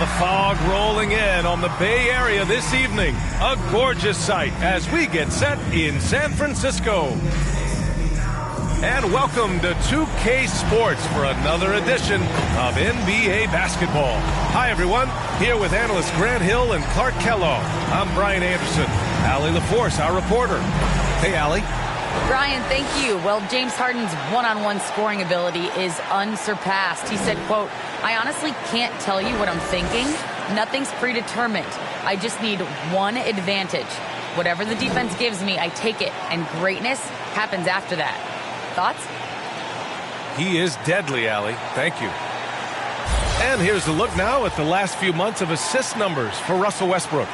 The fog rolling in on the Bay Area this evening. A gorgeous sight as we get set in San Francisco. And welcome to 2K Sports for another edition of NBA basketball. Hi, everyone. Here with analysts Grant Hill and Clark Kellogg. I'm Brian Anderson. Allie LaForce, our reporter. Hey, Allie. Brian, thank you. Well, James Harden's one-on-one scoring ability is unsurpassed. He said, quote, "I honestly can't tell you what I'm thinking. Nothing's predetermined. I just need one advantage. Whatever the defense gives me, I take it, and greatness happens after that." Thoughts? He is deadly, Allie. Thank you. And here's a look now at the last few months of assist numbers for Russell Westbrook.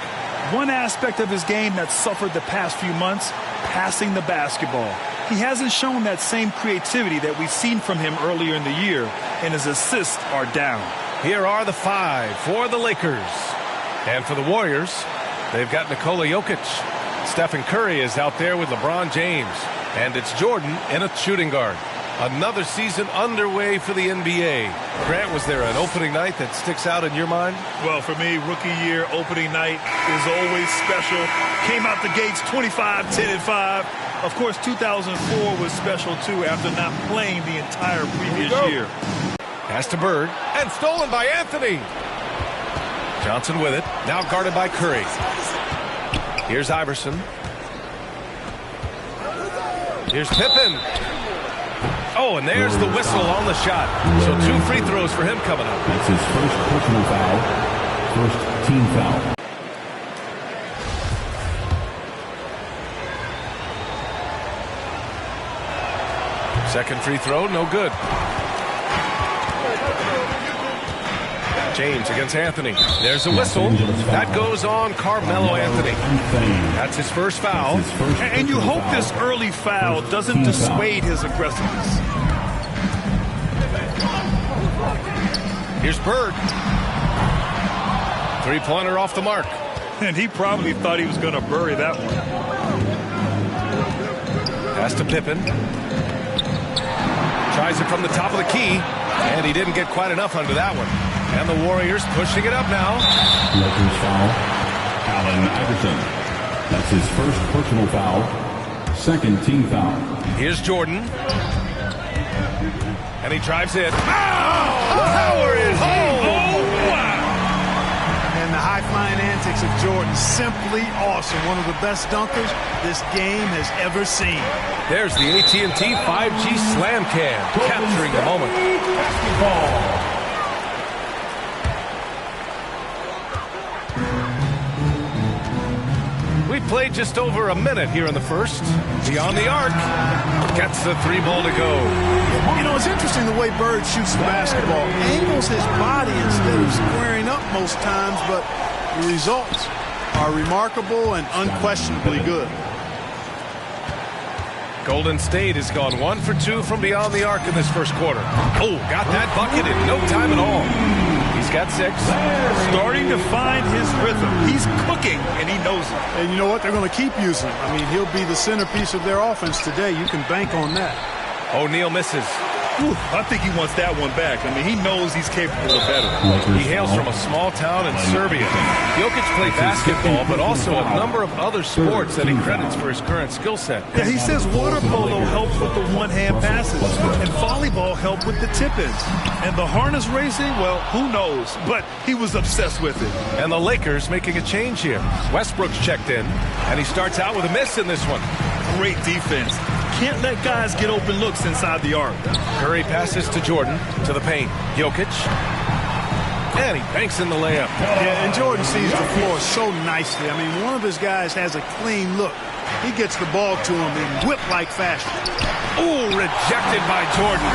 One aspect of his game that suffered the past few months, passing the basketball. He hasn't shown that same creativity that we've seen from him earlier in the year, and his assists are down. Here are the 5 for the Lakers. And for the Warriors, they've got Nikola Jokic. Stephen Curry is out there with LeBron James. And it's Jordan in a shooting guard. Another season underway for the NBA. Grant, was there an opening night that sticks out in your mind? Well, for me, rookie year opening night is always special. Came out the gates 25, 10, and 5. Of course, 2004 was special, too, after not playing the entire previous year. Pass to Bird, and stolen by Anthony. Johnson with it, now guarded by Curry. Here's Iverson. Here's Pippen. Oh, and there's the whistle on the shot. So 2 free throws for him coming up. That's his first personal foul, first team foul. Second free throw, no good. James against Anthony. There's a whistle. That goes on Carmelo Anthony. That's his first foul. And you hope this early foul doesn't dissuade his aggressiveness. Here's Bird. Three-pointer off the mark. And he probably thought he was going to bury that one. Pass to Pippen. Tries it from the top of the key. And he didn't get quite enough under that one. And the Warriors pushing it up now. Lakers foul, Allen Iverson. That's his first personal foul, second team foul. Here's Jordan. And he drives it. Power is home. Oh, wow. And the high-flying antics of Jordan, simply awesome. One of the best dunkers this game has ever seen. There's the AT&T 5G Slam Cam, capturing the moment. Basketball. We've played just over a minute here in the first. Beyond the arc. Gets the 3 ball to go. You know, it's interesting the way Bird shoots the basketball. Angles his body instead of squaring up most times, but the results are remarkable and unquestionably good. Golden State has gone 1 for 2 from beyond the arc in this first quarter. Oh, got that bucket in no time at all. He's got 6. Starting to find his rhythm. He's cooking, and he knows it. And you know what? They're going to keep using him. I mean, he'll be the centerpiece of their offense today. You can bank on that. O'Neal misses. Ooh, I think he wants that one back. I mean, he knows he's capable of better. He hails from a small town in Serbia. Jokic played basketball, but also a number of other sports that he credits for his current skill set. Yeah, he says water polo helps with the one-hand passes, and volleyball helped with the tip-ins. And the harness racing, well, who knows? But he was obsessed with it. And the Lakers making a change here. Westbrook's checked in, and he starts out with a miss in this one. Great defense. Can't let guys get open looks inside the arc. Curry passes to Jordan, to the paint. Jokic. And he banks in the layup. Yeah, and Jordan sees the floor so nicely. I mean, one of his guys has a clean look. He gets the ball to him in whip-like fashion. Ooh, rejected by Jordan.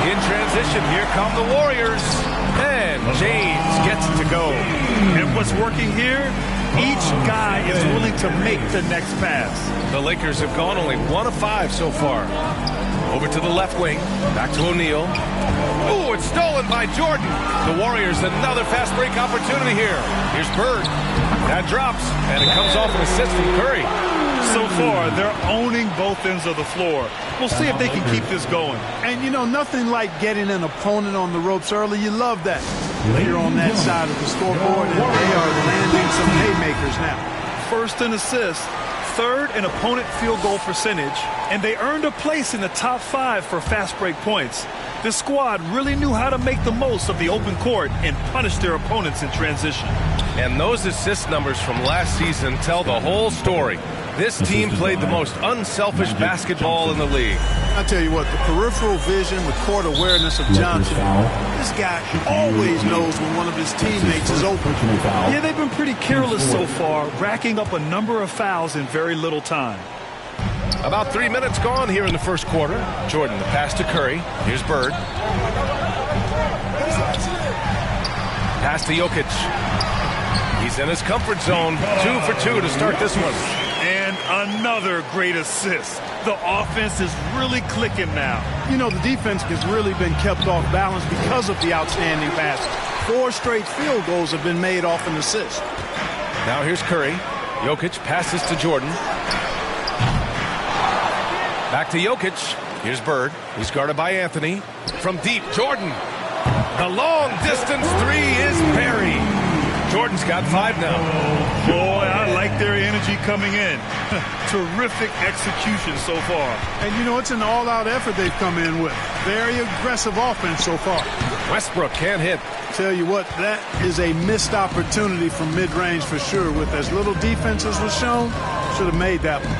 In transition, here come the Warriors. And James gets it to go. And what's working here? Each guy is willing to make the next pass. The Lakers have gone only 1 of 5 so far. Over to the left wing. Back to O'Neal. Ooh, it's stolen by Jordan. The Warriors, another fast break opportunity here. Here's Bird. That drops, and it comes off an assist from Curry. So far, they're owning both ends of the floor. We'll see if they can keep this going. And, you know, nothing like getting an opponent on the ropes early. You love that. You're on that side of the scoreboard, and they are landing some haymakers now. First in assists, third in opponent field goal percentage, and they earned a place in the top 5 for fast break points. This squad really knew how to make the most of the open court and punish their opponents in transition. And those assist numbers from last season tell the whole story. This team played the most unselfish basketball in the league. I tell you what, the peripheral vision, the court awareness of Johnson, this guy always knows when one of his teammates is open. Yeah, they've been pretty careless so far, racking up a number of fouls in very little time. About 3 minutes gone here in the first quarter. Jordan, the pass to Curry. Here's Bird. Pass to Jokic. He's in his comfort zone. 2 for 2 to start this one. And another great assist. The offense is really clicking now. You know, the defense has really been kept off balance because of the outstanding passes. 4 straight field goals have been made off an assist. Now here's Curry. Jokic passes to Jordan. Back to Jokic. Here's Bird. He's guarded by Anthony. From deep, Jordan. The long distance 3 is buried. Jordan's got 5 now. Boy, I like their energy coming in. Terrific execution so far. And, you know, it's an all-out effort they've come in with. Very aggressive offense so far. Westbrook can't hit. Tell you what, that is a missed opportunity from mid-range for sure. With as little defense as was shown, should have made that one.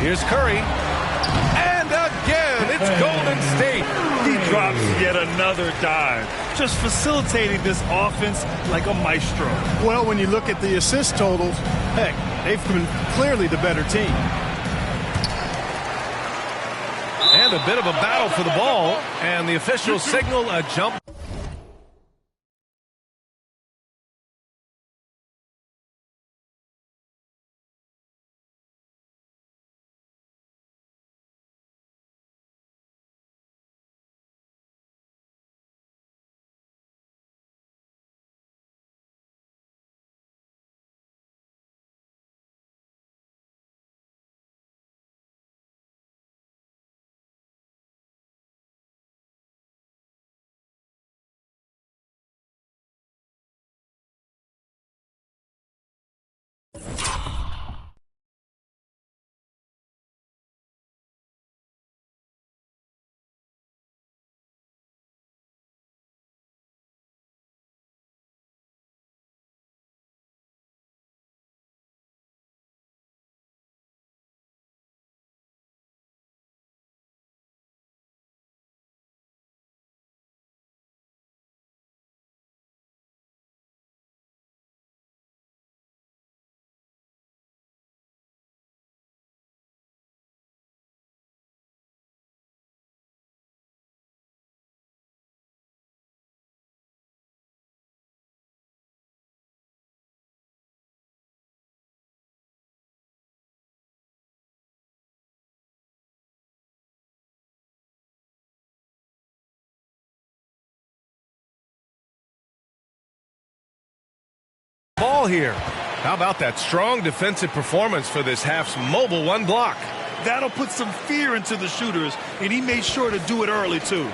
Here's Curry. And again, it's Golden State. He drops yet another dive, just facilitating this offense like a maestro. Well, when you look at the assist totals, heck, they've been clearly the better team. And a bit of a battle for the ball, and the officials signal a jump. ball here. How about that strong defensive performance for this half's mobile one block? That'll put some fear into the shooters, and he made sure to do it early, too.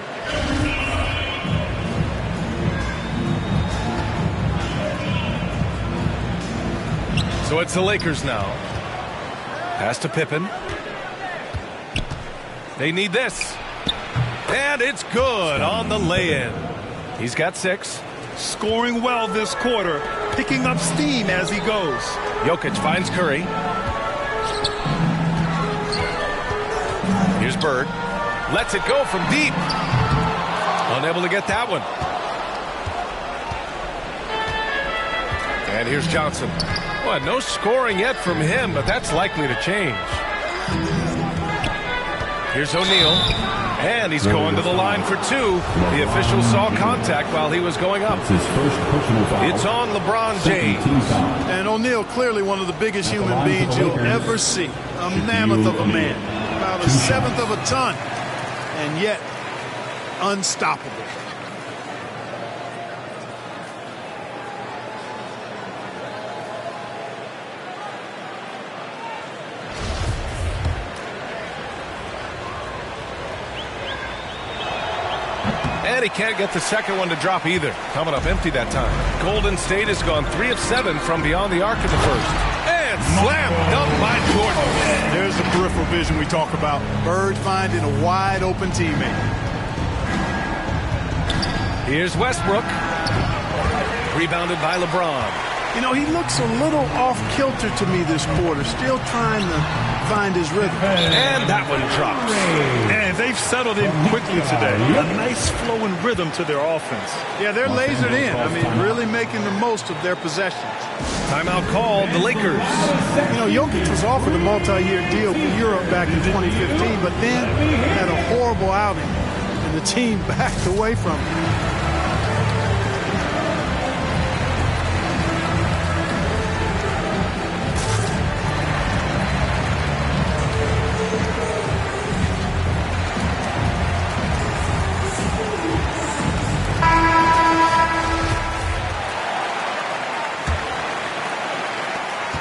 So it's the Lakers now. Pass to Pippen. They need this. And it's good on the lay-in. He's got 6. Scoring well this quarter, picking up steam as he goes. Jokic finds Curry. Here's Bird. Lets it go from deep. Unable to get that one. And here's Johnson. Well, no scoring yet from him, but that's likely to change. Here's O'Neal. And he's going to the line for 2. The official saw contact while he was going up. It's on LeBron James. And O'Neal, clearly one of the biggest human beings you'll ever see. A mammoth of a man. About 1/7 of a ton. And yet, unstoppable. And he can't get the second one to drop either. Coming up empty that time. Golden State has gone 3 of 7 from beyond the arc in the first. And slam dunk by Jordan. There's the peripheral vision we talk about. Bird finding a wide open teammate. Here's Westbrook. Rebounded by LeBron. You know, he looks a little off-kilter to me this quarter. Still trying to find his rhythm. And that one drops. And they've settled in quickly today. A nice flowing rhythm to their offense. Yeah, they're lasered in. I mean, really making the most of their possessions. Timeout called the Lakers. You know, Jokic was offered a multi-year deal for Europe back in 2015, but then had a horrible outing, and the team backed away from him.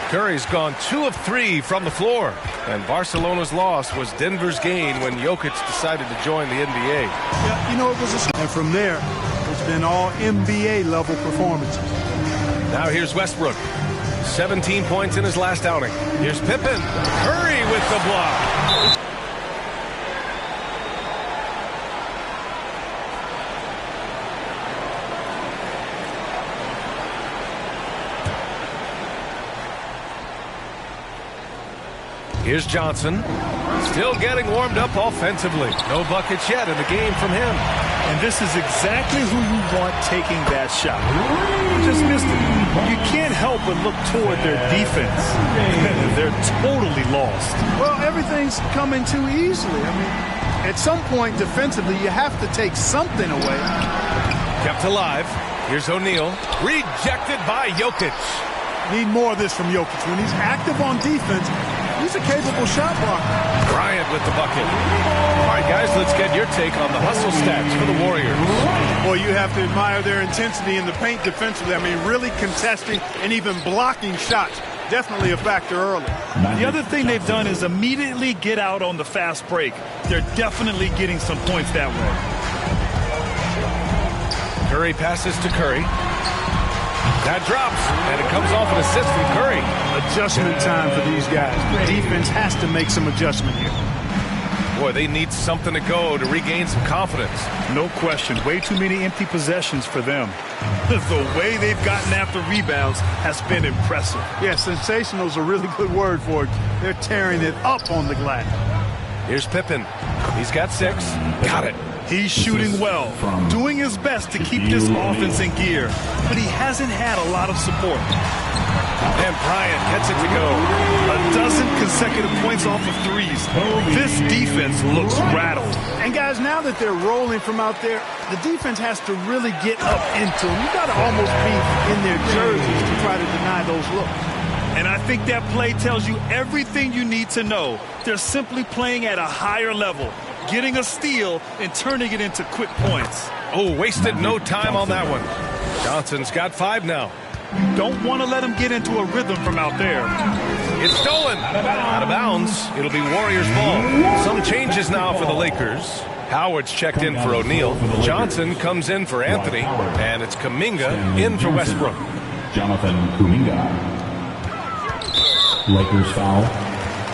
Curry's gone 2 of 3 from the floor. And Barcelona's loss was Denver's gain when Jokic decided to join the NBA. Yeah, you know, it was and from there, it's been all NBA level performances. Now here's Westbrook. 17 points in his last outing. Here's Pippen. Curry with the block. Here's Johnson. Still getting warmed up offensively. No buckets yet in the game from him. And this is exactly who you want taking that shot. You just missed it. You can't help but look toward their defense. They're totally lost. Well, everything's coming too easily. I mean, at some point defensively, you have to take something away. Kept alive. Here's O'Neal. Rejected by Jokic. Need more of this from Jokic. When he's active on defense, he's a capable shot blocker. Bryant with the bucket. All right, guys, let's get your take on the hustle stats for the Warriors. Boy, you have to admire their intensity in the paint defensively. I mean, really contesting and even blocking shots. Definitely a factor early. The other thing they've done is immediately get out on the fast break. They're definitely getting some points that way. Curry passes to Curry. That drops, and it comes off an assist from Curry. Adjustment time for these guys. The defense has to make some adjustment here. Boy, they need something to go to regain some confidence. No question. Way too many empty possessions for them. The way they've gotten after rebounds has been impressive. Yeah, sensational is a really good word for it. They're tearing it up on the glass. Here's Pippen. He's got 6. Got it. He's shooting well, doing his best to keep this offense in gear, but he hasn't had a lot of support. And Bryant gets it to go. A dozen consecutive points off of threes. This defense looks rattled. And guys, now that they're rolling from out there, the defense has to really get up into them. You got to almost be in their jerseys to try to deny those looks. And I think that play tells you everything you need to know. They're simply playing at a higher level, getting a steal and turning it into quick points. Oh, wasted no time on that one. Johnson's got 5 now. You don't want to let him get into a rhythm from out there. It's stolen. Out of bounds. It'll be Warriors ball. Some changes now for the Lakers. Howard's checked in for O'Neal. Johnson comes in for Anthony. And it's Kuminga in for Westbrook. Jonathan Kuminga. Lakers foul.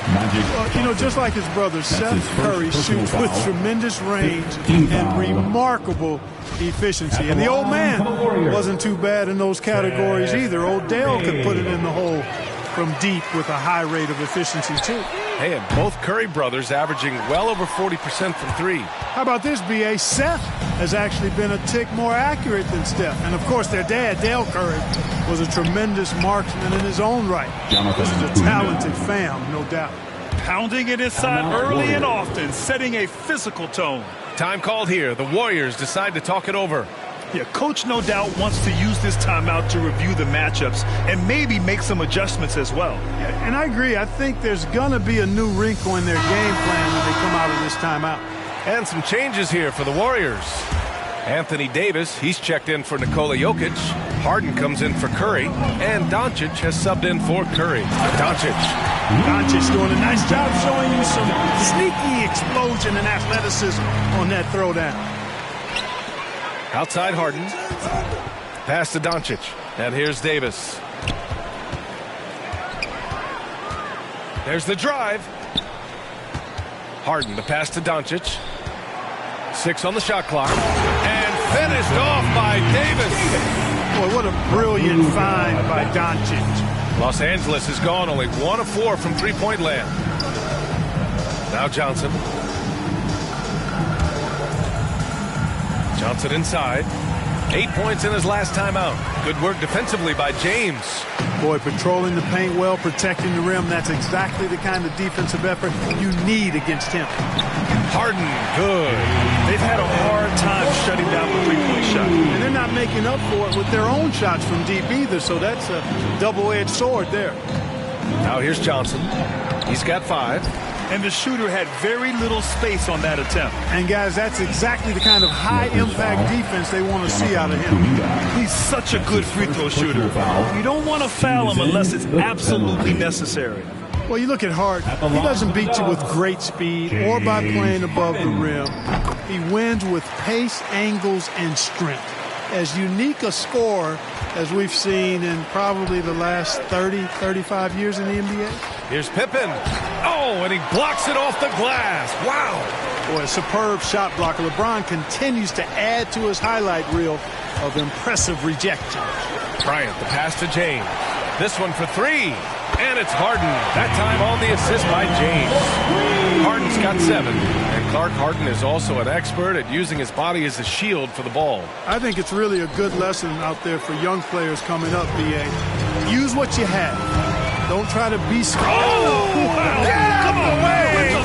Magic. Just like his brother, Seth Curry shoots with tremendous range and remarkable efficiency. And the old man wasn't too bad in those categories either. Odell could put it in the hole from deep with a high rate of efficiency, too. Hey, and both Curry brothers averaging well over 40% from three. How about this, B.A.? Seth has actually been a tick more accurate than Steph. And, of course, their dad, Dale Curry, was a tremendous marksman in his own right. This is a talented fam, no doubt. Pounding it inside early and often, setting a physical tone. Time called here. The Warriors decide to talk it over. Yeah, Coach no doubt wants to use this timeout to review the matchups and maybe make some adjustments as well. Yeah, and I agree. I think there's going to be a new wrinkle in their game plan when they come out of this timeout. And some changes here for the Warriors. Anthony Davis, he's checked in for Nikola Jokic. Harden comes in for Curry. And Doncic has subbed in for Curry. Doncic doing a nice job showing you some sneaky explosion and athleticism on that throwdown. Outside Harden. Pass to Doncic. And here's Davis. There's the drive. Harden, the pass to Doncic. 6 on the shot clock. And finished off by Davis. Boy, what a brilliant find by Doncic. Los Angeles has gone only 1 of 4 from three-point land. Now Johnson. Johnson inside. 8 points in his last timeout. Good work defensively by James. Boy, patrolling the paint well, protecting the rim. That's exactly the kind of defensive effort you need against him. Harden, good. They've had a hard time shutting down the three-point shot. And they're not making up for it with their own shots from deep either, so that's a double-edged sword there. Now here's Johnson. He's got 5. And the shooter had very little space on that attempt. And, guys, that's exactly the kind of high-impact defense they want to see out of him. He's such a good free-throw shooter. You don't want to foul him unless it's absolutely necessary. Well, you look at Hart. He doesn't beat you with great speed or by playing above the rim. He wins with pace, angles, and strength. As unique a scorer as we've seen in probably the last 30, 35 years in the NBA. Here's Pippen. Oh, and he blocks it off the glass. Wow. Boy, a superb shot blocker. LeBron continues to add to his highlight reel of impressive rejection. Bryant, the pass to James. This one for 3. And it's Harden. That time on the assist by James. Harden's got 7. And Clark Harden is also an expert at using his body as a shield for the ball. I think it's really a good lesson out there for young players coming up, B.A. Use what you have. Don't try to be smart. Oh, wow. Get Come away.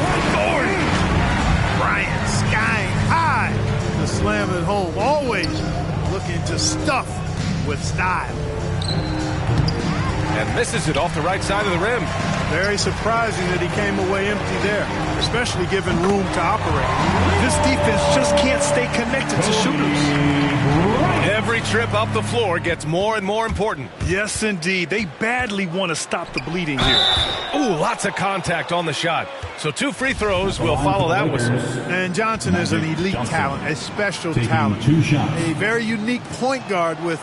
Bryant skying high to slam it home. Always looking to stuff with style. And misses it off the right side of the rim. Very surprising that he came away empty there, especially given room to operate. This defense just can't stay connected to shooters. Every trip up the floor gets more and more important. Yes, indeed. They badly want to stop the bleeding here. Ooh, lots of contact on the shot. So 2 free throws will follow that whistle. And Johnson is an elite talent, a special talent. A very unique point guard with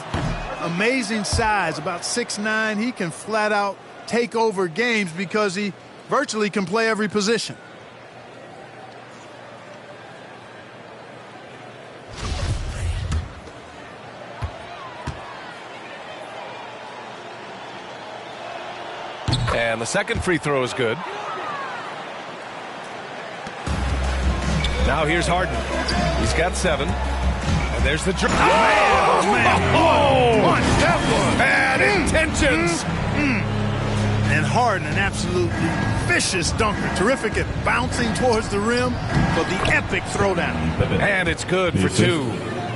amazing size, about 6'9". He can flat out take over games because he virtually can play every position. And the second free throw is good. Now here's Harden. He's got 7. And there's the drive. Oh, man. What? That was bad intentions. And Harden, an absolutely vicious dunker. Terrific at bouncing towards the rim for the epic throwdown. And it's good for 2.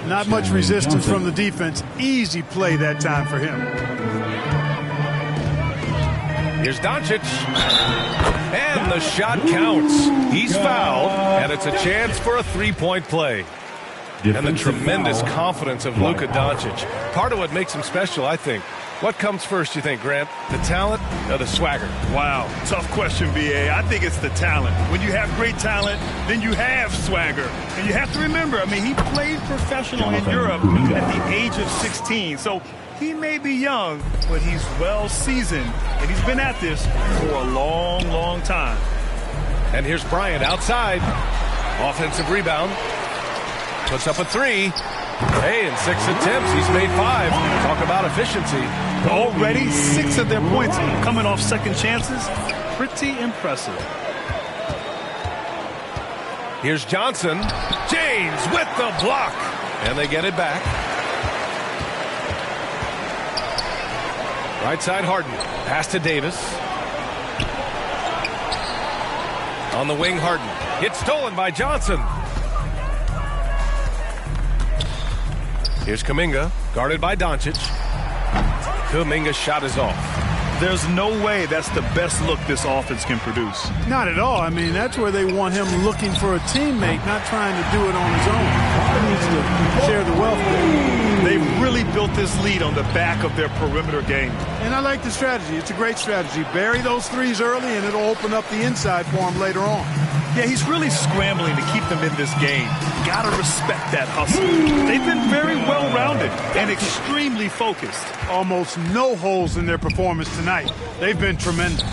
Not much resistance from the defense. Easy play that time for him. Here's Doncic. And the shot counts. He's fouled, and it's a chance for a 3-point play. And the tremendous confidence of Luka Doncic. Part of what makes him special, I think. What comes first, you think, Grant? The talent or the swagger? Wow, tough question, B.A. I think it's the talent. When you have great talent, then you have swagger. And you have to remember, I mean, he played professional in Europe at the age of 16. So he may be young, but he's well seasoned. And he's been at this for a long, long time. And here's Bryant outside. Offensive rebound. Puts up a three. Hey, in 6 attempts, he's made 5. Talk about efficiency. Already 6 of their points coming off second chances. Pretty impressive. Here's Johnson. James with the block. And they get it back. Right side, Harden. Pass to Davis. On the wing, Harden. It's stolen by Johnson. Here's Kuminga, guarded by Doncic. Kuminga's shot is off. There's no way that's the best look this offense can produce. Not at all. I mean, that's where they want him looking for a teammate, not trying to do it on his own. He needs to share the wealth there. They've really built this lead on the back of their perimeter game. And I like the strategy. It's a great strategy. Bury those threes early, and it'll open up the inside for him later on. Yeah, he's really scrambling to keep them in this game. Gotta respect that hustle. They've been very well-rounded and extremely focused. Almost no holes in their performance tonight. They've been tremendous.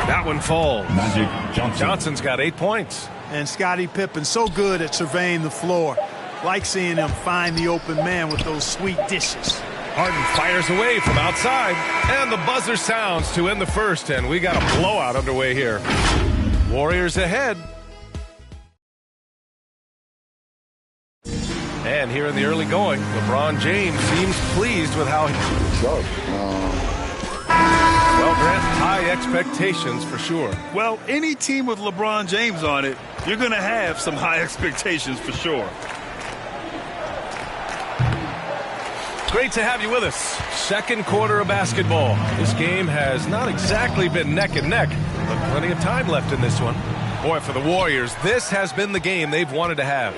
That one falls. Magic Johnson. Johnson's got 8 points. And Scottie Pippen so good at surveying the floor. Like seeing him find the open man with those sweet dishes. Harden fires away from outside. And the buzzer sounds to end the first. And we got a blowout underway here. Warriors ahead. And here in the early going, LeBron James seems pleased with how he... Well, Grant, high expectations for sure. Well, any team with LeBron James on it, you're going to have some high expectations for sure. Great to have you with us. Second quarter of basketball. This game has not exactly been neck and neck, but plenty of time left in this one. Boy, for the Warriors, this has been the game they've wanted to have.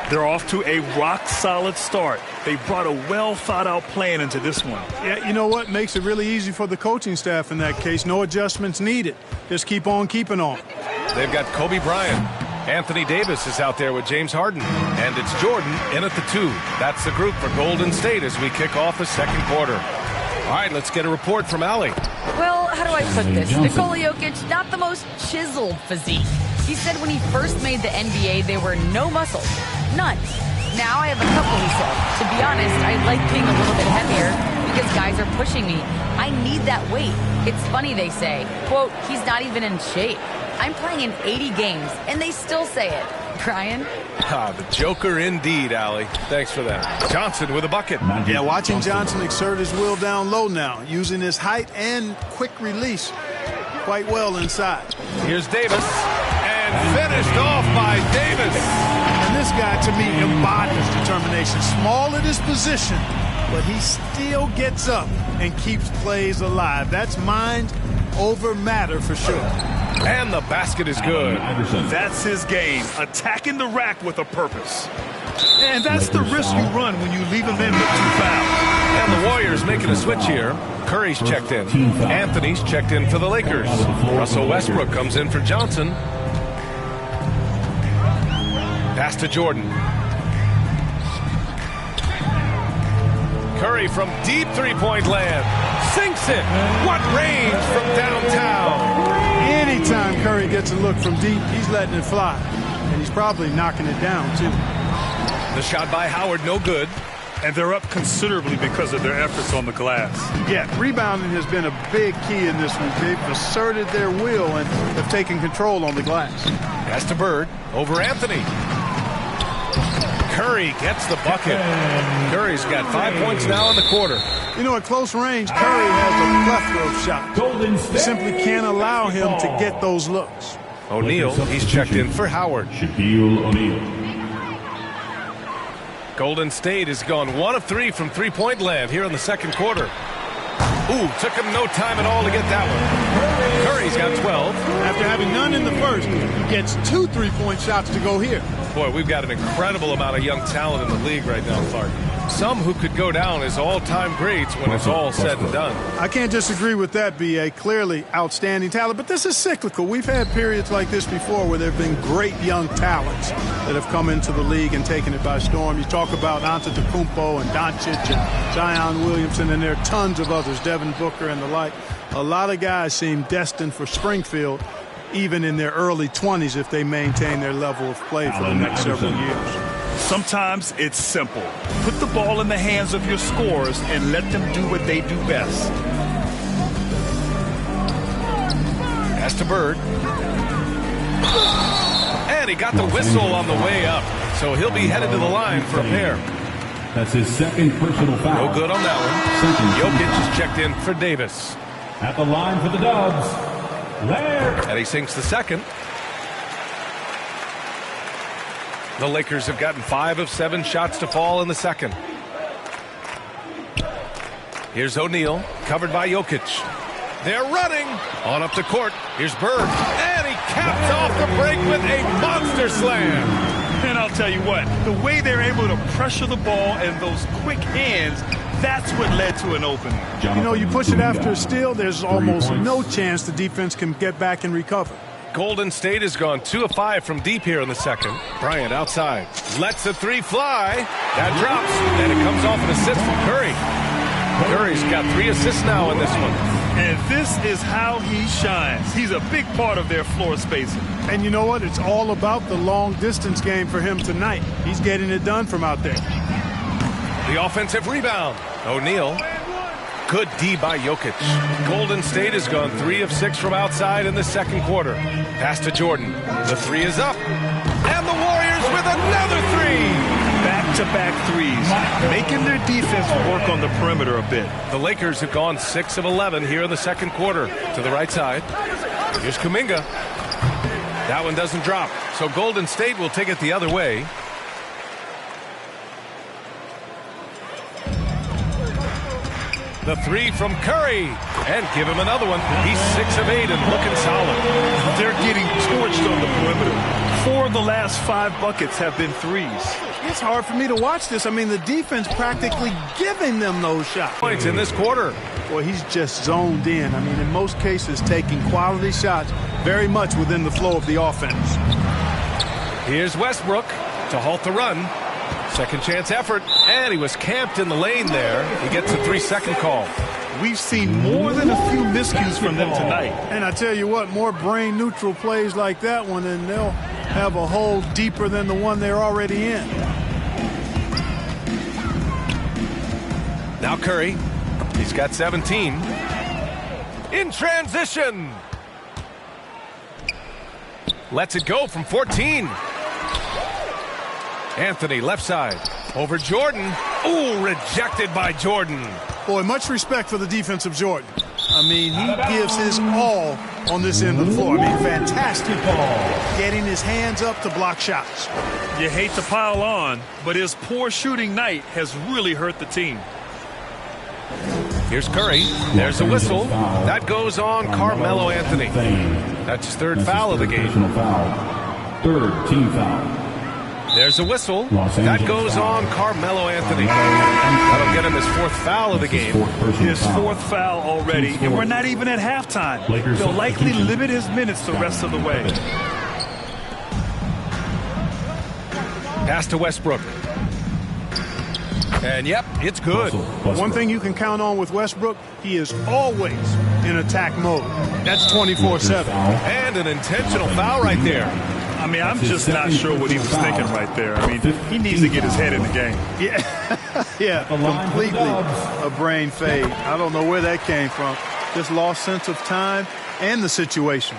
They're off to a rock-solid start. They brought a well-thought-out plan into this one. Yeah, you know what? Makes it really easy for the coaching staff in that case. No adjustments needed. Just keep on keeping on. They've got Kobe Bryant. Anthony Davis is out there with James Harden. And it's Jordan in at the 2. That's the group for Golden State as we kick off the second quarter. All right, let's get a report from Allie. Well, how do I put this? Nikola Jokic, not the most chiseled physique. He said when he first made the NBA, there were no muscles. None. Now I have a couple, he said. To be honest, I like being a little bit heavier because guys are pushing me. I need that weight. It's funny they say, quote, he's not even in shape. I'm playing in 80 games, and they still say it. Brian? The Joker indeed, Allie. Thanks for that. Johnson with a bucket. Yeah, watching Johnson exert his will down low now, using his height and quick release quite well inside. Here's Davis, and finished off by Davis. And this guy, to me, embodies determination. Small at his position, but he still gets up and keeps plays alive. That's mind over matter for sure. And the basket is good. That's his game, attacking the rack with a purpose. And that's the risk you run when you leave him in with 2 fouls. And the Warriors making a switch here. Curry's checked in. Anthony's checked in for the Lakers. Russell Westbrook comes in for Johnson. Pass to Jordan. Curry from deep three-point land. Sinks it. What range from downtown. Anytime Curry gets a look from deep, he's letting it fly. And he's probably knocking it down, too. The shot by Howard, no good. And they're up considerably because of their efforts on the glass. Yeah, rebounding has been a big key in this one. They've asserted their will and have taken control on the glass. Pass to Bird. Over Anthony. Curry gets the bucket. Curry's got 5 points now in the quarter. You know, at close range, Curry has a plethora of shots. You simply can't allow him to get those looks. O'Neal, he's checked in for Howard. Shaquille O'Neal. Golden State has gone 1 of 3 from three-point land here in the second quarter. Ooh, took him no time at all to get that one. Curry's got 12. After having none in the first, he gets 2 3-point shots to go here. Boy, we've got an incredible amount of young talent in the league right now, Clark. Some who could go down as all-time greats when it's all said and done. I can't disagree with that, B.A. Clearly outstanding talent, but this is cyclical. We've had periods like this before where there have been great young talents that have come into the league and taken it by storm. You talk about Antetokounmpo and Doncic and Zion Williamson, and there are tons of others, Devin Booker and the like. A lot of guys seem destined for Springfield, even in their early 20s, if they maintain their level of play for the next several years. Sometimes it's simple. Put the ball in the hands of your scorers and let them do what they do best. Pass to Bird. And he got the whistle on the way up. So he'll be headed to the line for a pair. That's his second personal foul. No good on that one. Jokic is checked in for Davis. At the line for the Dubs, Lair. And he sinks the second. The Lakers have gotten 5 of 7 shots to fall in the second. Here's O'Neal, covered by Jokic. They're running on up the court. Here's Bird, and he caps off the break with a monster slam. And I'll tell you what, the way they're able to pressure the ball and those quick hands, that's what led to an opening. You know, you push it after a steal, there's almost no chance the defense can get back and recover. Golden State has gone 2 of 5 from deep here in the second. Bryant outside. Lets the three fly. That drops. And it comes off an assist from Curry. Curry's got 3 assists now in this one. And this is how he shines. He's a big part of their floor spacing. And you know what? It's all about the long distance game for him tonight. He's getting it done from out there. The offensive rebound. O'Neal. Good D by Jokic. Golden State has gone 3 of 6 from outside in the second quarter. Pass to Jordan. The 3 is up. And the Warriors with another 3. Back-to-back threes, making their defense work on the perimeter a bit. The Lakers have gone 6 of 11 here in the second quarter. To the right side. Here's Kuminga. That one doesn't drop. So Golden State will take it the other way. The 3 from Curry. And give him another one. He's 6 of 8 and looking solid. They're getting torched on the perimeter. 4 of the last 5 buckets have been threes. It's hard for me to watch this. I mean, the defense practically giving them those shots. Points in this quarter. Boy, he's just zoned in. I mean, in most cases, taking quality shots very much within the flow of the offense. Here's Westbrook to halt the run. Second chance effort, and he was camped in the lane there. He gets a 3-second call. We've seen more than a few miscues from them tonight. And I tell you what, more brain-neutral plays like that one, and they'll have a hole deeper than the one they're already in. Now Curry. He's got 17. In transition. Lets it go from 14. Anthony, left side. Over Jordan. Ooh, rejected by Jordan. Boy, much respect for the defensive Jordan. I mean, he gives his all on this end of the floor. I mean, fantastic ball. Getting his hands up to block shots. You hate to pile on, but his poor shooting night has really hurt the team. Here's Curry. There's a whistle. That goes on Carmelo Anthony. That's his third foul of the game. Third team foul. There's a whistle. That goes on Carmelo Anthony. That'll get him his 4th foul of the game. His 4th foul already, and we're not even at halftime. They'll likely limit his minutes the rest of the way. Pass to Westbrook. And, yep, it's good. One thing you can count on with Westbrook, he is always in attack mode. That's 24/7. And an intentional foul right there. I mean, I'm just not sure what he was thinking right there. I mean, he needs to get his head in the game. Yeah, completely a brain fade. I don't know where that came from. Just lost sense of time and the situation.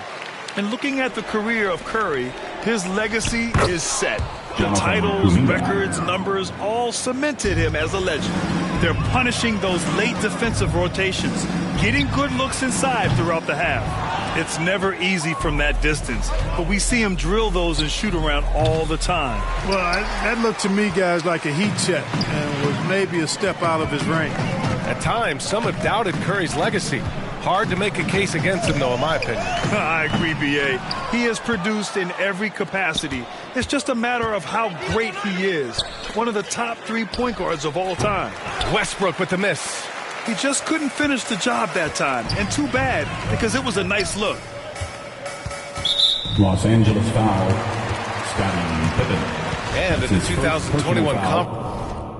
And looking at the career of Curry, his legacy is set. The titles, records, numbers all cemented him as a legend. They're punishing those late defensive rotations, getting good looks inside throughout the half. It's never easy from that distance, but we see him drill those and shoot around all the time. Well, that looked to me, guys, like a heat check and was maybe a step out of his range. At times, some have doubted Curry's legacy. Hard to make a case against him, though, in my opinion. I agree, B.A. He has produced in every capacity. It's just a matter of how great he is. One of the top 3 point guards of all time. Westbrook with the miss. He just couldn't finish the job that time. And too bad, because it was a nice look. Los Angeles foul. Scottie Pippen. And in the 2021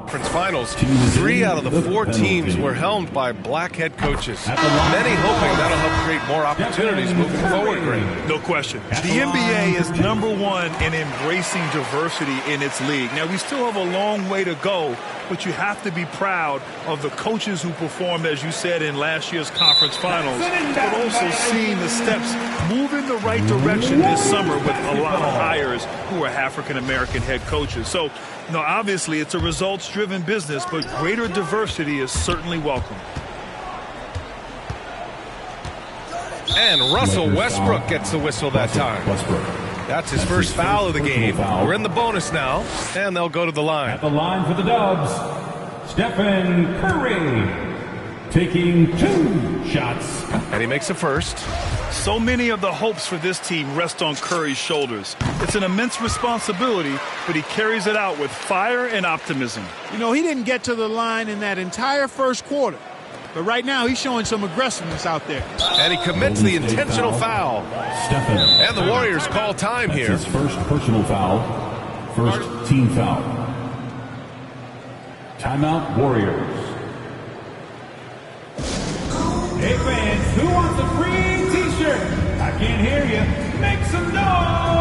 Conference Finals, 3 out of the 4 teams were helmed by black head coaches. Many hoping that'll help create more opportunities moving forward, Greg. No question. The NBA is #1 in embracing diversity in its league. Now, we still have a long way to go, but you have to be proud of the coaches who performed, as you said, in last year's conference finals, but also seeing the steps move in the right direction this summer with a lot of hires who are African-American head coaches. So, obviously it's a results-driven business, but greater diversity is certainly welcome. And Russell Westbrook gets the whistle that time. That's his first foul of the game. We're in the bonus now, and they'll go to the line. At the line for the Dubs, Stephen Curry taking 2 shots. And he makes a first. So many of the hopes for this team rest on Curry's shoulders. It's an immense responsibility, but he carries it out with fire and optimism. He didn't get to the line in that entire first quarter. But right now, he's showing some aggressiveness out there. And he commits the intentional foul. And the Warriors call time here. His first personal foul. First team foul. Timeout, Warriors. Hey, fans, who wants a free T-shirt? I can't hear you. Make some noise!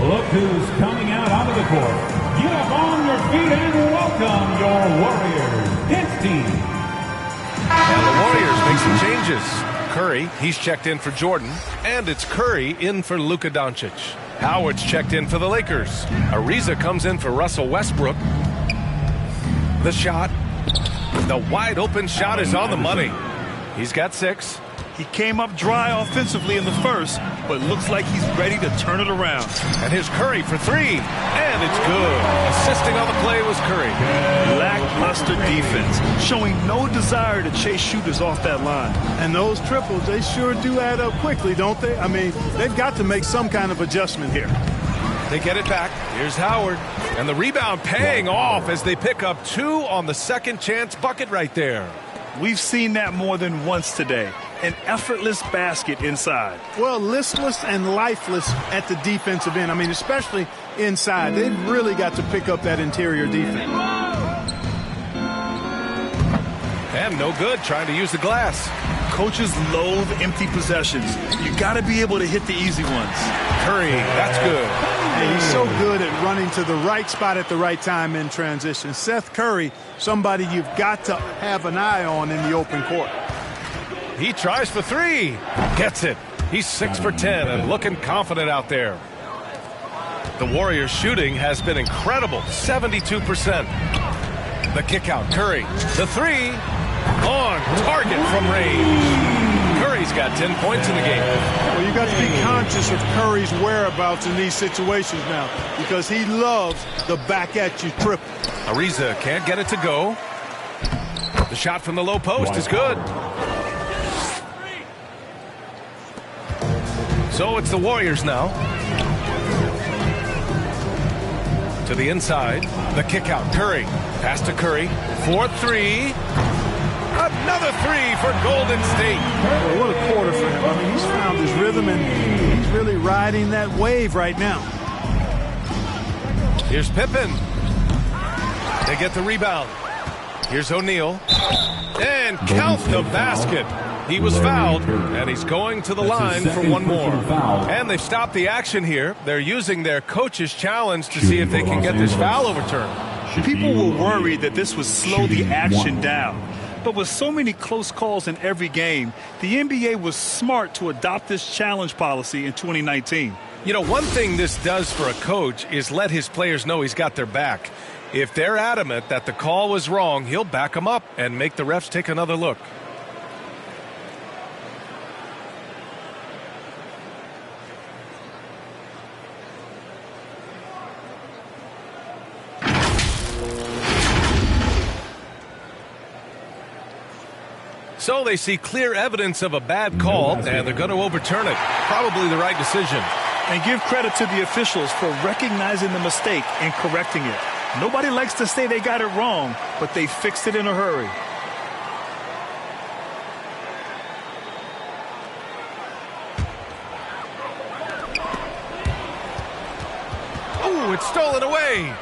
Look who's coming out onto the court. Get up on your feet and welcome your Warriors. It's team. And the Warriors make some changes. Curry, he's checked in for Jordan, and it's Curry in for Luka Doncic. Howard's checked in for the Lakers. Ariza comes in for Russell Westbrook. The shot. The wide open shot is on the money. He's got 6. He came up dry offensively in the first, but looks like he's ready to turn it around. And here's Curry for 3, and it's good. Assisting on the play was Curry. Lackluster defense, showing no desire to chase shooters off that line. And those triples, they sure do add up quickly, don't they? I mean, they've got to make some kind of adjustment here. They get it back. Here's Howard. And the rebound paying off as they pick up 2 on the second chance bucket right there. We've seen that more than once today. An effortless basket inside. Well, listless and lifeless at the defensive end. I mean, especially inside. They've really got to pick up that interior defense. And no good trying to use the glass. Coaches loathe empty possessions. You got to be able to hit the easy ones. Curry, that's good. And he's so good at running to the right spot at the right time in transition. Seth Curry, somebody you've got to have an eye on in the open court. He tries for 3. Gets it. He's 6 for 10 and looking confident out there. The Warriors' shooting has been incredible. 72%. The kick out. Curry. The 3. On target from range. Curry's got 10 points in the game. Well, you got to be conscious of Curry's whereabouts in these situations now, because he loves the back-at-you triple. Ariza can't get it to go. The shot from the low post is good. So it's the Warriors now. To the inside. The kick out. Curry. Pass to Curry. 4-3. Another 3 for Golden State. Well, what a quarter for him. I mean, he's found his rhythm, and he's really riding that wave right now. Here's Pippen. They get the rebound. Here's O'Neal. And count the basket. He was fouled, and he's going to the line for one more. And they've stopped the action here. They're using their coach's challenge to see if they can get this foul overturned. People were worried that this would slow the action down. But with so many close calls in every game, the NBA was smart to adopt this challenge policy in 2019. You know, one thing this does for a coach is let his players know he's got their back. If they're adamant that the call was wrong, he'll back them up and make the refs take another look. So they see clear evidence of a bad call, and they're going to overturn it. Probably the right decision. And give credit to the officials for recognizing the mistake and correcting it. Nobody likes to say they got it wrong, but they fixed it in a hurry. Oh, it's stolen away.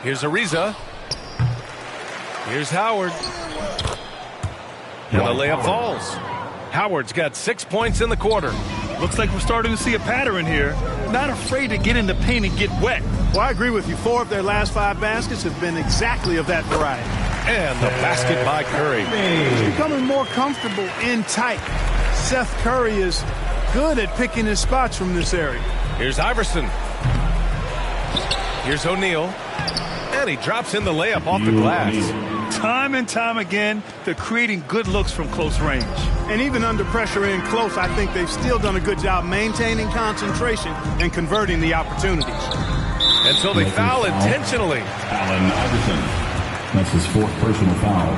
Here's Ariza. Here's Howard. And the layup falls. Howard's got 6 points in the quarter. Looks like we're starting to see a pattern here. Not afraid to get in the paint and get wet. Well, I agree with you. 4 of their last 5 baskets have been exactly of that variety. And the basket by Curry. He's becoming more comfortable in tight. Seth Curry is good at picking his spots from this area. Here's Iverson. Here's O'Neal. And he drops in the layup off the glass. Time and time again, they're creating good looks from close range. And even under pressure in close, I think they've still done a good job maintaining concentration and converting the opportunities. And so they foul intentionally. Allen Iverson. That's his 4th personal foul.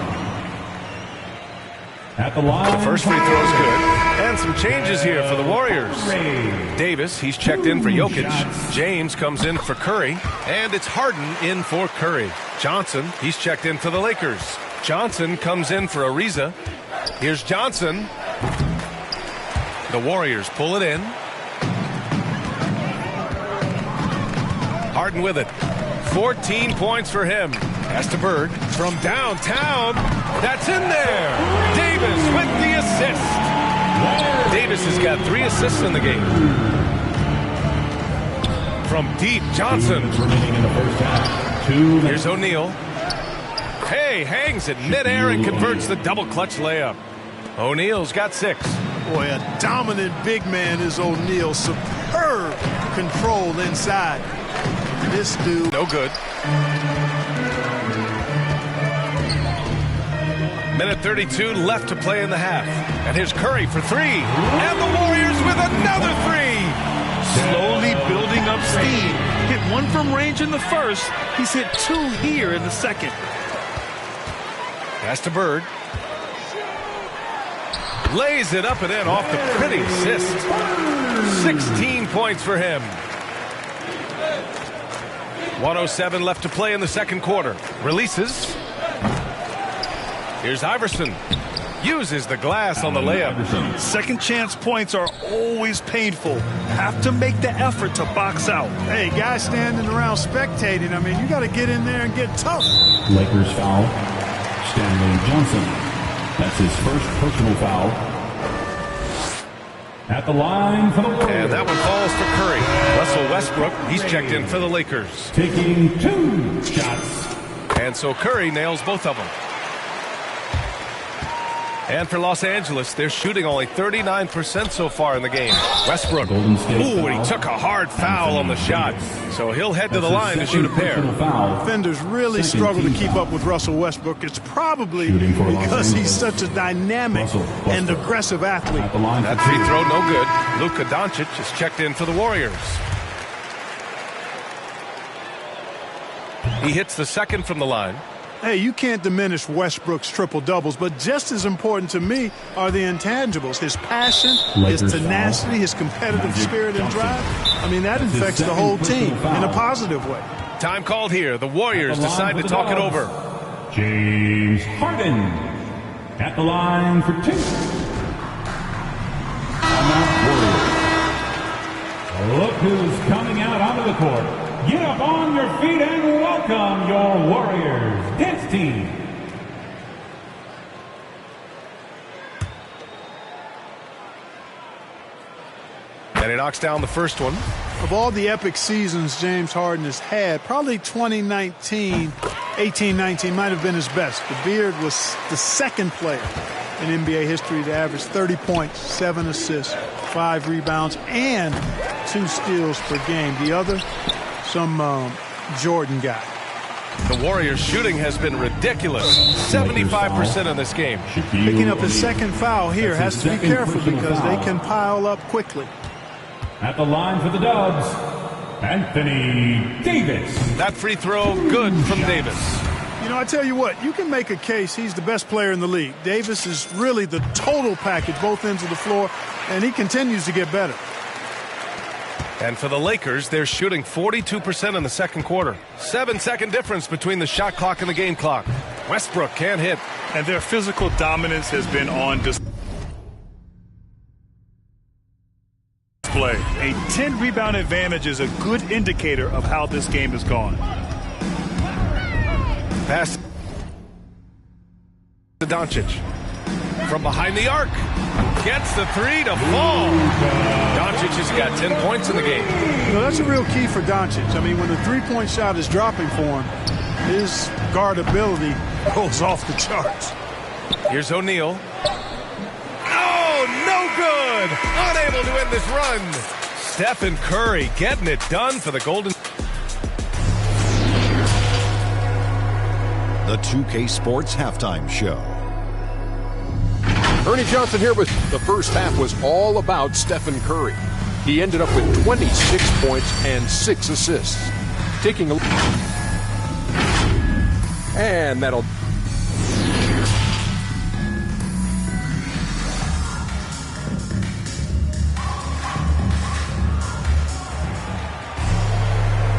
At the line. The first free throw is good. And some changes here for the Warriors. Davis, he's checked in for Jokic. James comes in for Curry. And it's Harden in for Curry. Johnson, he's checked in for the Lakers. Johnson comes in for Ariza. Here's Johnson. The Warriors pull it in. Harden with it. 14 points for him. Pass to Bird from downtown. That's in there. Davis with the assist. Davis has got 3 assists in the game. From deep, Johnson. Remaining in the first half. 2 Here's O'Neal. Hey, hangs it midair and converts the double clutch layup. O'Neal's got 6. Boy, a dominant big man is O'Neal. Superb control inside. This dude. No good. Minute 32 left to play in the half. And here's Curry for 3. And the Warriors with another 3. Slowly building up steam. Hit 1 from range in the first. He's hit 2 here in the second. Pass to Bird. Lays it up and in off the pretty assist. 16 points for him. 1:07 left to play in the second quarter. Releases. Here's Iverson. Uses the glass on the layup. Second chance points are always painful. Have to make the effort to box out. Hey, guys standing around spectating. I mean, you got to get in there and get tough. Lakers foul. Stanley Johnson. That's his 1st personal foul. At the line for the Warriors. And that one falls for Curry. Russell Westbrook, he's checked in for the Lakers. Taking 2 shots. And so Curry nails both of them. And for Los Angeles, they're shooting only 39% so far in the game. Westbrook. Golden State Ooh, foul. he took a hard foul on the shot. So he'll head to the line to shoot a pair. Defenders really struggle to keep up with Russell Westbrook. It's probably because he's such a dynamic and aggressive athlete. That free throw, no good. Luka Doncic is checked in for the Warriors. He hits the second from the line. Hey, you can't diminish Westbrook's triple-doubles, but just as important to me are the intangibles. His passion, his tenacity, his competitive spirit and drive. I mean, that infects the whole team in a positive way. Time called here. The Warriors decide to talk it over. James Harden at the line for 2. Look who's coming out onto the court. Get up on your feet and welcome your Warriors dance team. And he knocks down the first one. Of all the epic seasons James Harden has had, probably 2019, 18-19 might have been his best. The Beard was the second player in NBA history to average 30 points, 7 assists, 5 rebounds, and 2 steals per game. The other, some Jordan guy. The Warriors' shooting has been ridiculous. 75% in this game. Picking up his second foul here. Has to be careful because they can pile up quickly. At the line for the Dubs, Anthony Davis. That free throw good from Davis. You know, I tell you what, you can make a case he's the best player in the league. Davis is really the total package, both ends of the floor, and he continues to get better. And for the Lakers, they're shooting 42% in the second quarter. 7-second difference between the shot clock and the game clock. Westbrook can't hit. And their physical dominance has been on display. A 10-rebound advantage is a good indicator of how this game has gone. Pass to Doncic. From behind the arc. Gets the three to fall. Doncic has got 10 points in the game. You know, that's a real key for Doncic. I mean, when the three-point shot is dropping for him, his guardability goes off the charts. Here's O'Neal. Oh, no good. Unable to end this run. Stephen Curry getting it done for the Golden. The 2K Sports Halftime Show. Ernie Johnson here with the first half was all about Stephen Curry. He ended up with 26 points and 6 assists. Taking a look. And that'll.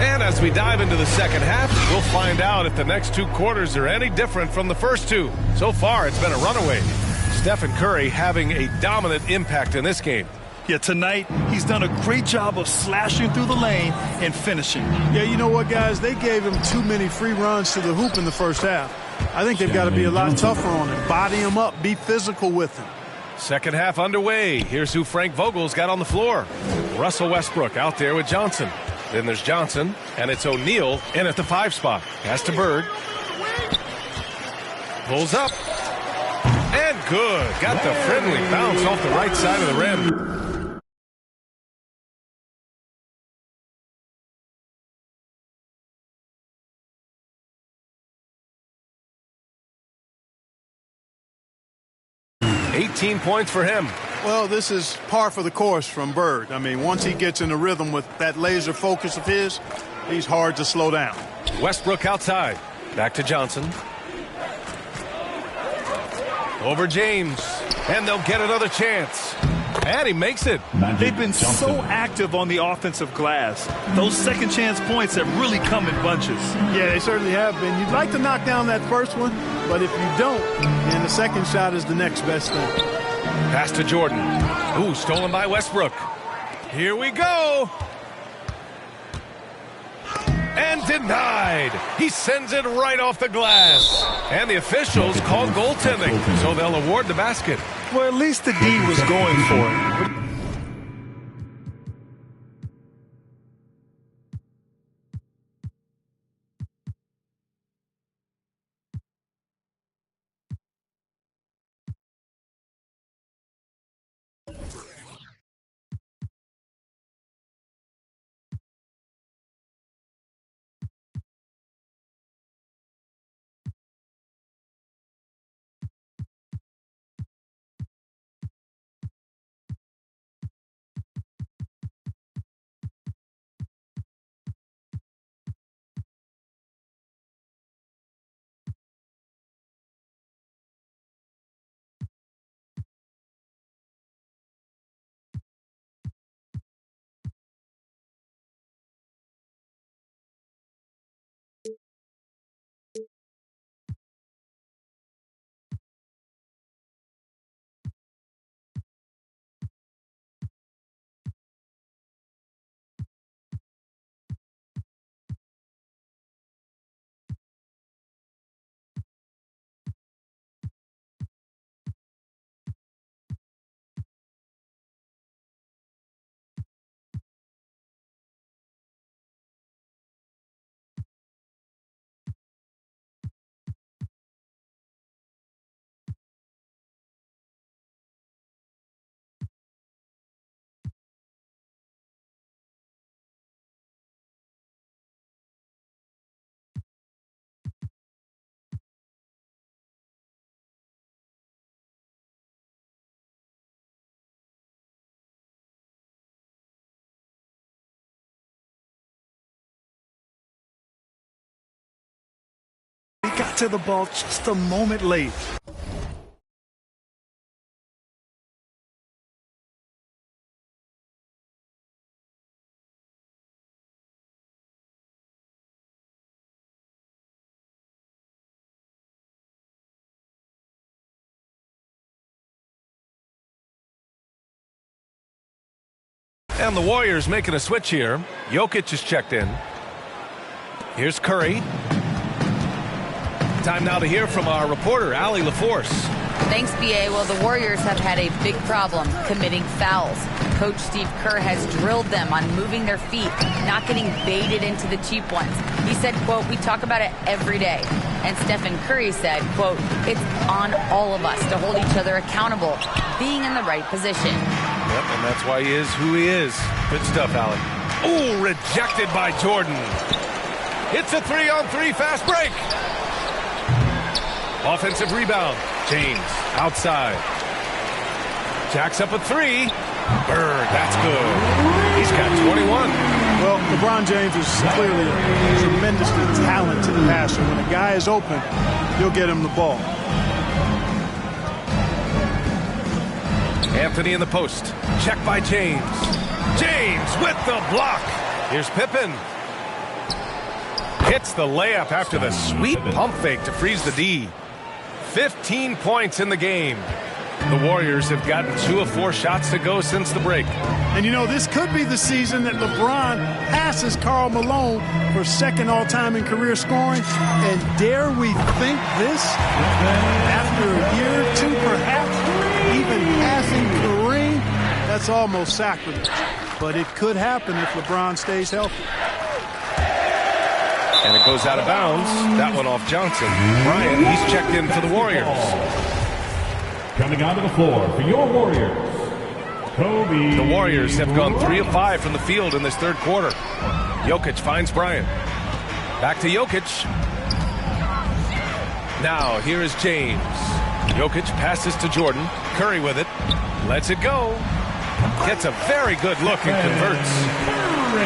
And as we dive into the second half, we'll find out if the next 2 quarters are any different from the first 2. So far, it's been a runaway. Stephen Curry having a dominant impact in this game. Yeah, tonight he's done a great job of slashing through the lane and finishing. Yeah, you know what, guys? They gave him too many free runs to the hoop in the first half. I think they've got to be a lot tougher on him. Body him up. Be physical with him. Second half underway. Here's who Frank Vogel's got on the floor. Russell Westbrook out there with Johnson. Then there's Johnson, and it's O'Neal in at the 5 spot. Pass to Bird. Pulls up. And good. Got the friendly bounce off the right side of the rim. $18 points for him. Well, this is par for the course from Bird. I mean, once he gets in the rhythm with that laser focus of his, he's hard to slow down. Westbrook outside. Back to Johnson. Over James. And they'll get another chance. And he makes it. They've been so active on the offensive glass. Those second chance points have really come in bunches. Yeah, they certainly have been. You'd like to knock down that first one, but if you don't, then the second shot is the next best thing. Pass to Jordan. Ooh, stolen by Westbrook. Here we go. And denied. He sends it right off the glass. And the officials call goaltending, so they'll award the basket. Well, at least the D was going for it. got to the ball just a moment late. And the Warriors making a switch here. Jokic is checked in. Here's Curry. Time now to hear from our reporter, Allie LaForce. Thanks, B.A. Well, the Warriors have had a big problem committing fouls. Coach Steve Kerr has drilled them on moving their feet, not getting baited into the cheap ones. He said, quote, "We talk about it every day." And Stephen Curry said, quote, "It's on all of us to hold each other accountable, being in the right position." Yep, and that's why he is who he is. Good stuff, Allie. Ooh, rejected by Jordan. It's a 3-on-3 fast break. Offensive rebound. James outside. Jacks up a three. Bird, that's good. He's got 21. Well, LeBron James is clearly a tremendously talented passer. When a guy is open, he'll get him the ball. Anthony in the post. Check by James. James with the block. Here's Pippen. Hits the layup after the sweet pump fake to freeze the D. 15 points in the game. The Warriors have gotten 2 of 4 shots to go since the break. And you know, this could be the season that LeBron passes Karl Malone for second all-time in career scoring. And dare we think this? After a year or two, perhaps, even passing Kareem, that's almost sacrilege. But it could happen if LeBron stays healthy. And it goes out of bounds. That one off Johnson. Bryant, he's checked in for the Warriors. Coming onto the floor for your Warriors, Kobe. The Warriors have gone 3 of 5 from the field in this third quarter. Jokic finds Bryant. Back to Jokic. Now, here is James. Jokic passes to Jordan. Curry with it. Lets it go. Gets a very good look and converts.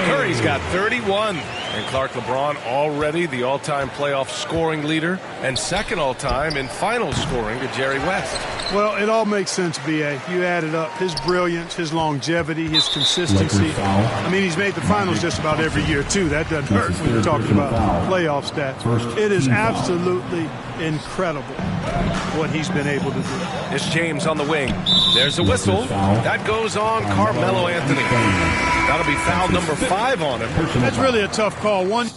Curry's got 31. And Clark, LeBron already the all-time playoff scoring leader and second all-time in finals scoring to Jerry West. Well, it all makes sense, B.A. You add it up. His brilliance, his longevity, his consistency. I mean, he's made the finals just about every year, too. That doesn't hurt when you're talking about playoff stats. It is absolutely incredible what he's been able to do. It's James on the wing. There's a whistle. That goes on Carmelo Anthony. That'll be foul number 5 on him. That's really a tough call. One.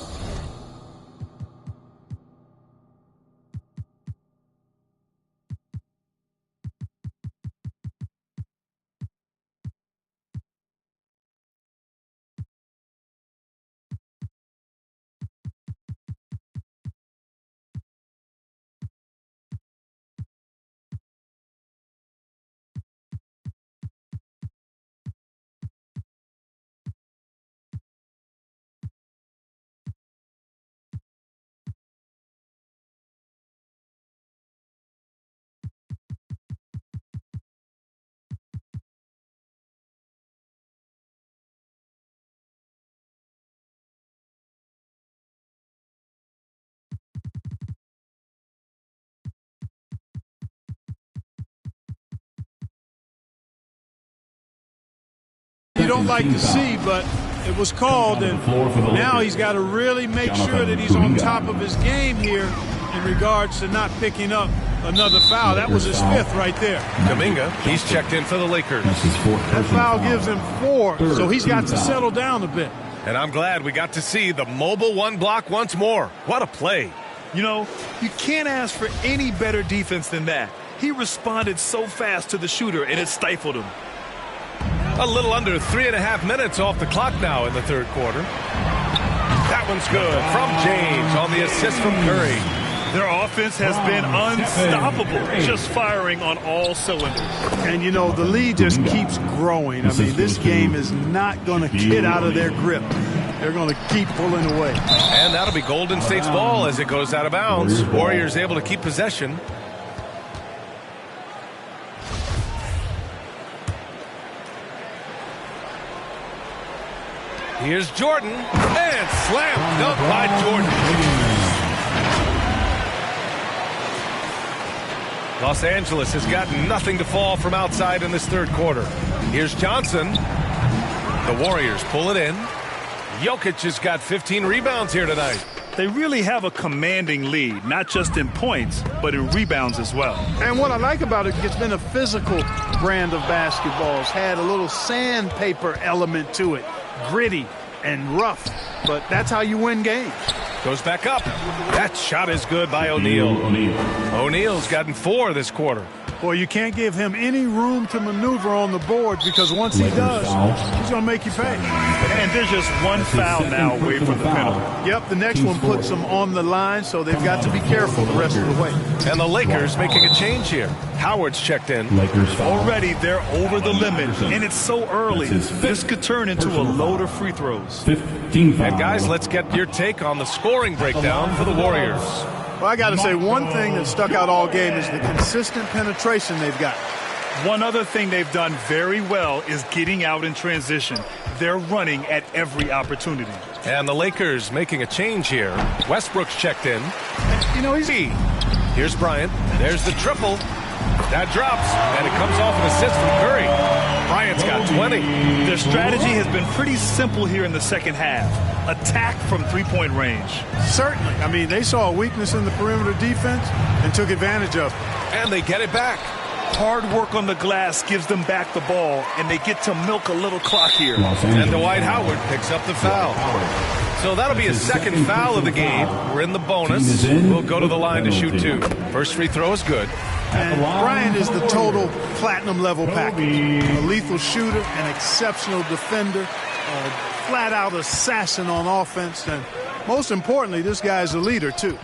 You don't like to see, but it was called, and now he's got to really make sure that he's on top of his game here in regards to not picking up another foul. That was his 5th right there. Kuminga, he's checked in for the Lakers. That foul gives him 4, so he's got to settle down a bit. And I'm glad we got to see the mobile one block once more. What a play. You know, you can't ask for any better defense than that. He responded so fast to the shooter, and it stifled him. A little under 3.5 minutes off the clock now in the third quarter. That one's good from James on the assist from Curry. Their offense has been unstoppable, just firing on all cylinders. And, you know, the lead just keeps growing. I mean, this game is not going to get out of their grip. They're going to keep pulling away. And that'll be Golden State's ball as it goes out of bounds. Warriors able to keep possession. Here's Jordan, and slam dunk by Jordan. Los Angeles has got nothing to fall from outside in this third quarter. Here's Johnson. The Warriors pull it in. Jokic has got 15 rebounds here tonight. They really have a commanding lead, not just in points, but in rebounds as well. And what I like about it, it's been a physical brand of basketball. It's had a little sandpaper element to it, gritty and rough, but that's how you win games. Goes back up. That shot is good by O'Neal. O'Neal's gotten 4 this quarter. Boy, you can't give him any room to maneuver on the board because once he does, he's going to make you pay. And there's just one foul now away from the penalty. Yep, the next one puts them on the line, so they've got to be careful the rest of the way. And the Lakers making a change here. Howard's checked in. Already they're over the limit, and it's so early. This could turn into a load of free throws. And guys, let's get your take on the scoring breakdown for the Warriors. Well, I got to say, one thing that stuck out all game is the consistent penetration they've got. One other thing they've done very well is getting out in transition. They're running at every opportunity. And the Lakers making a change here. Westbrook's checked in. You know, here's Bryant. There's the triple. That drops, and it comes off an assist from Curry. Bryant's got 20. Their strategy has been pretty simple here in the second half. Attack from three-point range. Certainly. I mean, they saw a weakness in the perimeter defense and took advantage of it. And they get it back. Hard work on the glass gives them back the ball, and they get to milk a little clock here. And Dwight Howard picks up the foul. So that'll be a second foul of the game. We're in the bonus. We'll go to the line to shoot 2. First free throw is good. And Bryant is the total platinum level package. A lethal shooter, an exceptional defender, a flat-out assassin on offense, and most importantly, this guy's a leader, too.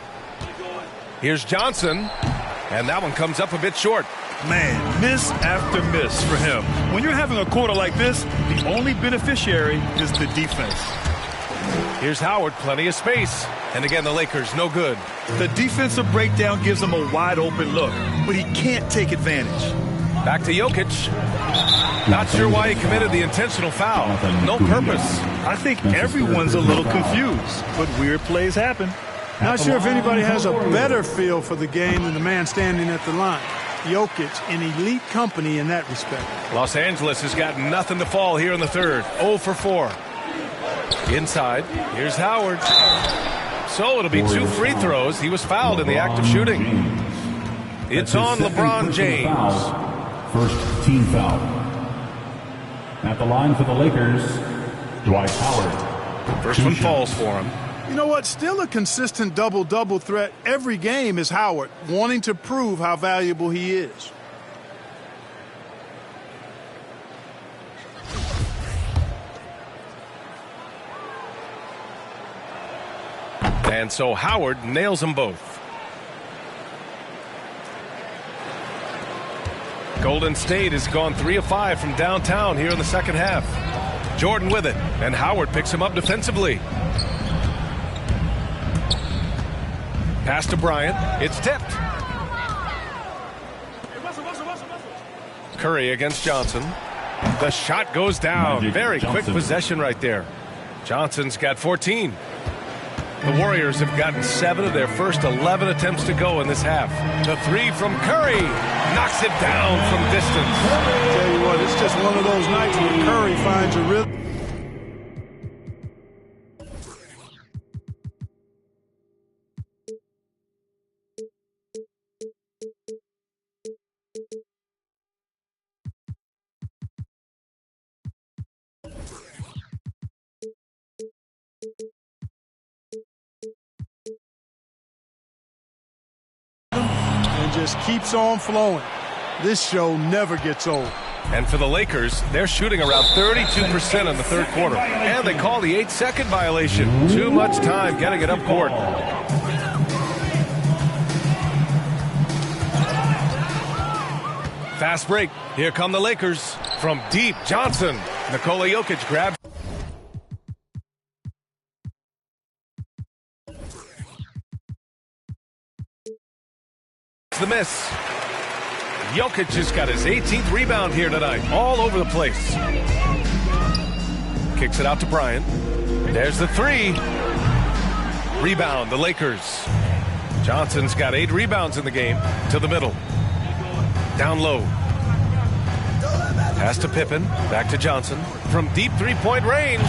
Here's Johnson, and that one comes up a bit short. Man, miss after miss for him. When you're having a quarter like this, the only beneficiary is the defense. Here's Howard, plenty of space. And again, the Lakers, no good. The defensive breakdown gives him a wide-open look, but he can't take advantage. Back to Jokic. Not sure why he committed the intentional foul. No purpose. I think everyone's a little confused, but weird plays happen. Not sure if anybody has a better feel for the game than the man standing at the line. Jokic in elite company in that respect. Los Angeles has got nothing to fall here in the third. 0 for 4. Inside, here's Howard. So it'll be 2 free throws. He was fouled in the act of shooting. It's on LeBron James. First team foul. At the line for the Lakers, Dwight Howard. First one falls for him. You know what? Still a consistent double-double threat every game is Howard, wanting to prove how valuable he is. And so Howard nails them both. Golden State has gone 3 of 5 from downtown here in the second half. Jordan with it, and Howard picks him up defensively. Pass to Bryant. It's tipped. Curry against Johnson. The shot goes down. Very quick possession right there. Johnson's got 14. The Warriors have gotten 7 of their first 11 attempts to go in this half. The 3 from Curry knocks it down from distance. Tell you what, it's just one of those nights where Curry finds a rhythm. Just keeps on flowing. This show never gets old. And for the Lakers, they're shooting around 32% in the third quarter. And they call the 8-second violation. Too much time getting it up court. Fast break. Here come the Lakers. From deep, Johnson. Nikola Jokic grabs. The miss. Jokic has got his 18th rebound here tonight. All over the place. Kicks it out to Bryant. There's the 3. Rebound, the Lakers. Johnson's got 8 rebounds in the game. To the middle. Down low. Pass to Pippen. Back to Johnson. From deep three-point range.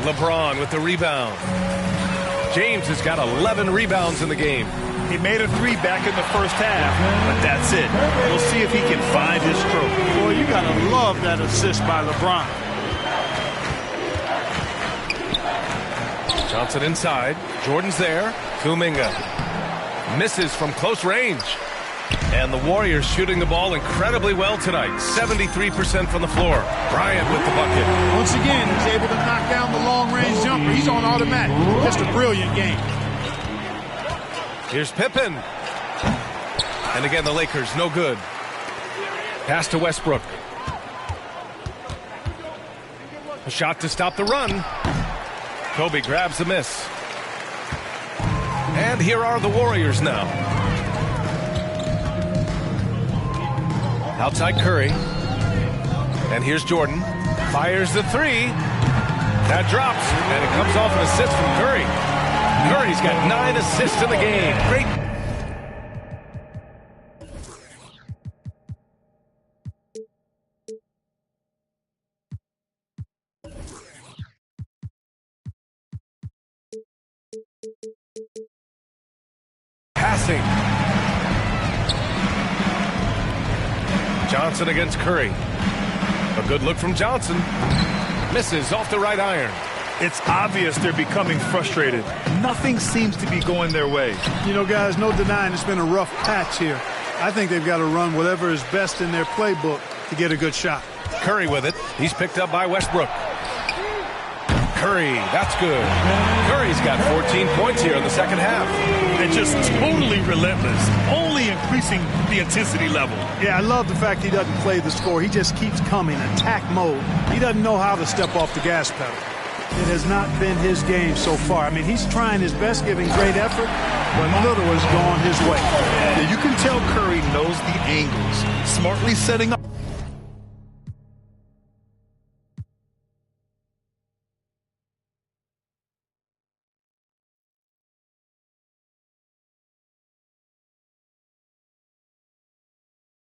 LeBron with the rebound. James has got 11 rebounds in the game. He made a three back in the first half, but that's it. We'll see if he can find his stroke. Boy, you got to love that assist by LeBron. Johnson inside. Jordan's there. Kuminga misses from close range. And the Warriors shooting the ball incredibly well tonight. 73% from the floor. Bryant with the bucket. Once again, he's able to knock down the long-range jumper. He's on automatic. Just a brilliant game. Here's Pippen. And again, the Lakers, no good. Pass to Westbrook. A shot to stop the run. Kobe grabs the miss. And here are the Warriors now. Outside Curry. And here's Jordan. Fires the three. That drops. And it comes off an assist from Curry. Curry's got 9 assists in the game. Great. Passing. Johnson against Curry. A good look from Johnson. Misses off the right iron. It's obvious they're becoming frustrated. Nothing seems to be going their way. You know, guys, no denying it's been a rough patch here. I think they've got to run whatever is best in their playbook to get a good shot. Curry with it. He's picked up by Westbrook. Curry, that's good. Curry's got 14 points here in the second half. And just totally relentless, only increasing the intensity level. Yeah, I love the fact he doesn't play the score. He just keeps coming, attack mode. He doesn't know how to step off the gas pedal. It has not been his game so far. I mean, he's trying his best, giving great effort, but little has gone his way. Yeah, you can tell Curry knows the angles, smartly setting up.